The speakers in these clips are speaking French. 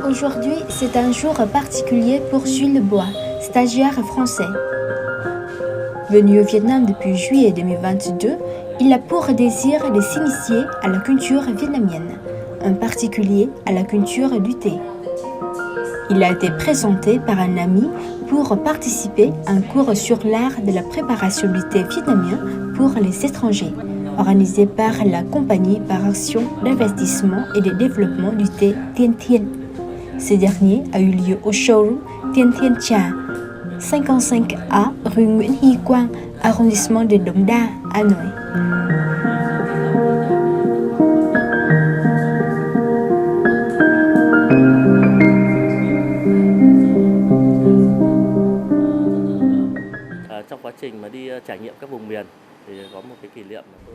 Aujourd'hui, c'est un jour particulier pour Jules Lebois, stagiaire français. Venu au Vietnam depuis juillet 2022, il a pour désir de s'initier à la culture vietnamienne, en particulier à la culture du thé. Il a été présenté par un ami pour participer à un cours sur l'art de la préparation du thé vietnamien pour les étrangers, organisé par la compagnie par action d'investissement et de développement du thé Tiên Thiên. Ce dernier a eu lieu au showroom Tiên Thiên Trà, 55A rue Nguyễn Hy Quang, arrondissement de Đống Đa, Hà Nội.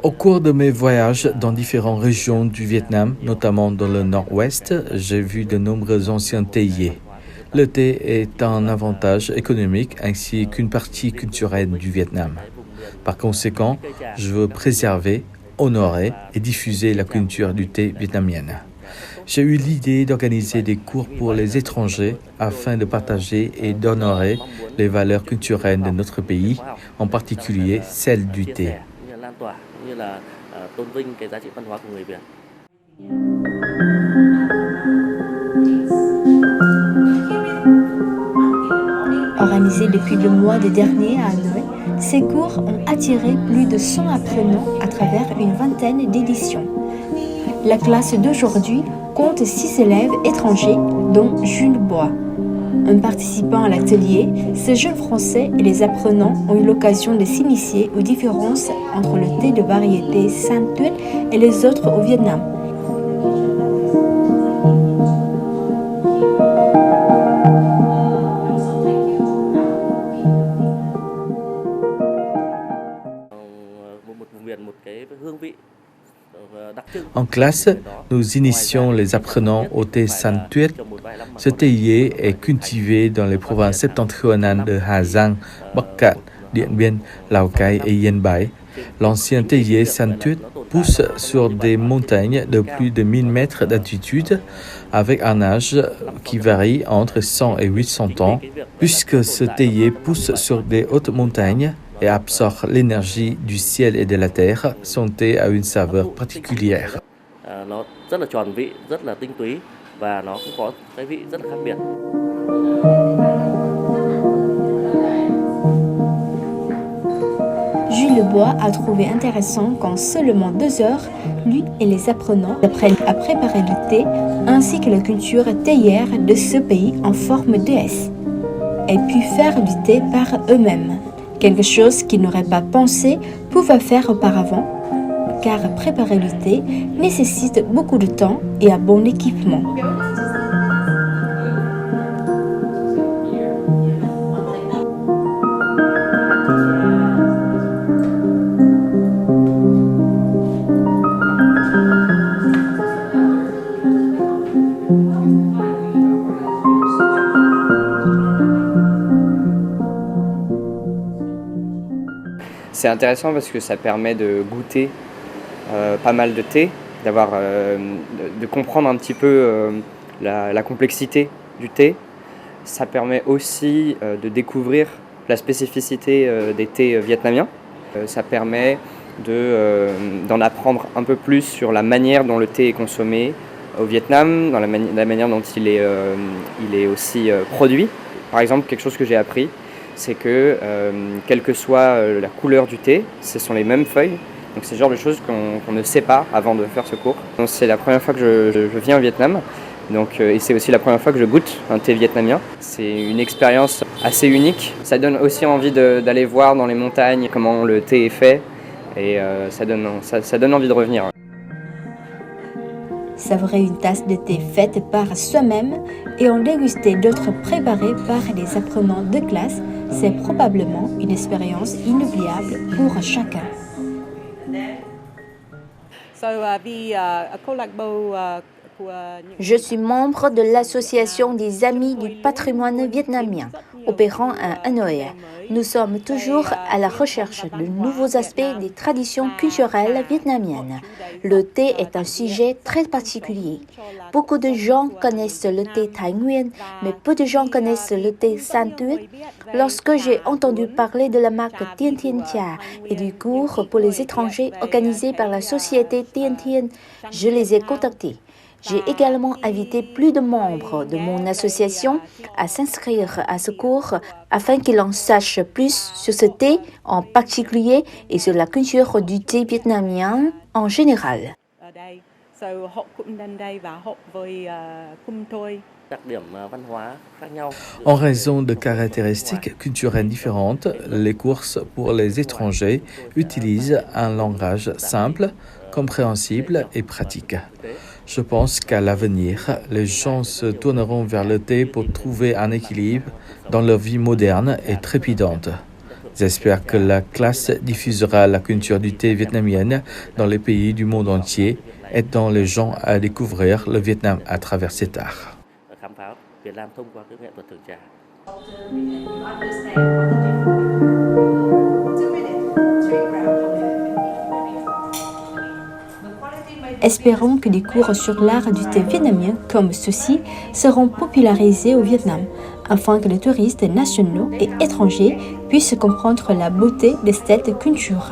Au cours de mes voyages dans différentes régions du Vietnam, notamment dans le nord-ouest, j'ai vu de nombreux anciens théiers. Le thé est un avantage économique ainsi qu'une partie culturelle du Vietnam. Par conséquent, je veux préserver, honorer et diffuser la culture du thé vietnamienne. J'ai eu l'idée d'organiser des cours pour les étrangers afin de partager et d'honorer les valeurs culturelles de notre pays, en particulier celles du thé. Organisés depuis le mois dernier à Hanoï, ces cours ont attiré plus de 100 apprenants à travers une vingtaine d'éditions. La classe d'aujourd'hui compte 6 élèves étrangers, dont Jules Lebois. En participant à l'atelier, ces jeunes Français et les apprenants ont eu l'occasion de s'initier aux différences entre le thé de variété San Tuyết et les autres au Vietnam. En classe, nous initions les apprenants au thé San Tuyết. Ce théier est cultivé dans les provinces septentrionales de Hà Giang, Bắc Cạn, Điện Biên, Lào Cai et Yên Bái. L'ancien théier San Tuyết pousse sur des montagnes de plus de 1000 mètres d'altitude avec un âge qui varie entre 100 et 800 ans. Puisque ce théier pousse sur des hautes montagnes et absorbe l'énergie du ciel et de la terre, son thé a une saveur particulière. Jules Lebois a trouvé intéressant qu'en seulement 2 heures, lui et les apprenants apprennent à préparer le thé ainsi que la culture théière de ce pays en forme de S et puis faire du thé par eux-mêmes. Quelque chose qu'ils n'auraient pas pensé pouvoir faire auparavant, car préparer le thé nécessite beaucoup de temps et un bon équipement. C'est intéressant parce que ça permet de goûter pas mal de thé, de comprendre un petit peu la complexité du thé. Ça permet aussi de découvrir la spécificité des thés vietnamiens. Ça permet d'en apprendre un peu plus sur la manière dont le thé est consommé au Vietnam, dans la manière dont il est aussi produit. Par exemple, quelque chose que j'ai appris, c'est que quelle que soit la couleur du thé, ce sont les mêmes feuilles. Donc c'est le genre de choses qu'on ne sait pas avant de faire ce cours. Donc, c'est la première fois que je viens au Vietnam. Et c'est aussi la première fois que je goûte un thé vietnamien. C'est une expérience assez unique. Ça donne aussi envie d'aller voir dans les montagnes comment le thé est fait. Et ça donne envie de revenir. Savourer une tasse de thé faite par soi-même et en déguster d'autres préparés par des apprenants de classe, c'est probablement une expérience inoubliable pour chacun. Je suis membre de l'Association des Amis du patrimoine vietnamien, opérant à Hanoï. Nous sommes toujours à la recherche de nouveaux aspects des traditions culturelles vietnamiennes. Le thé est un sujet très particulier. Beaucoup de gens connaissent le thé Thái Nguyên, mais peu de gens connaissent le thé San Tuyết. Lorsque j'ai entendu parler de la marque Tiên Thiên Trà et du cours pour les étrangers organisé par la société Tiên Thiên, je les ai contactés. J'ai également invité plus de membres de mon association à s'inscrire à ce cours afin qu'ils en sachent plus sur ce thé en particulier et sur la culture du thé vietnamien en général. En raison de caractéristiques culturelles différentes, les courses pour les étrangers utilisent un langage simple, compréhensible et pratique. Je pense qu'à l'avenir, les gens se tourneront vers le thé pour trouver un équilibre dans leur vie moderne et trépidante. J'espère que la classe diffusera la culture du thé vietnamienne dans les pays du monde entier, aidant les gens à découvrir le Vietnam à travers cet art. Espérons que des cours sur l'art du thé vietnamien comme ceux-ci seront popularisés au Vietnam, afin que les touristes nationaux et étrangers puissent comprendre la beauté de cette culture.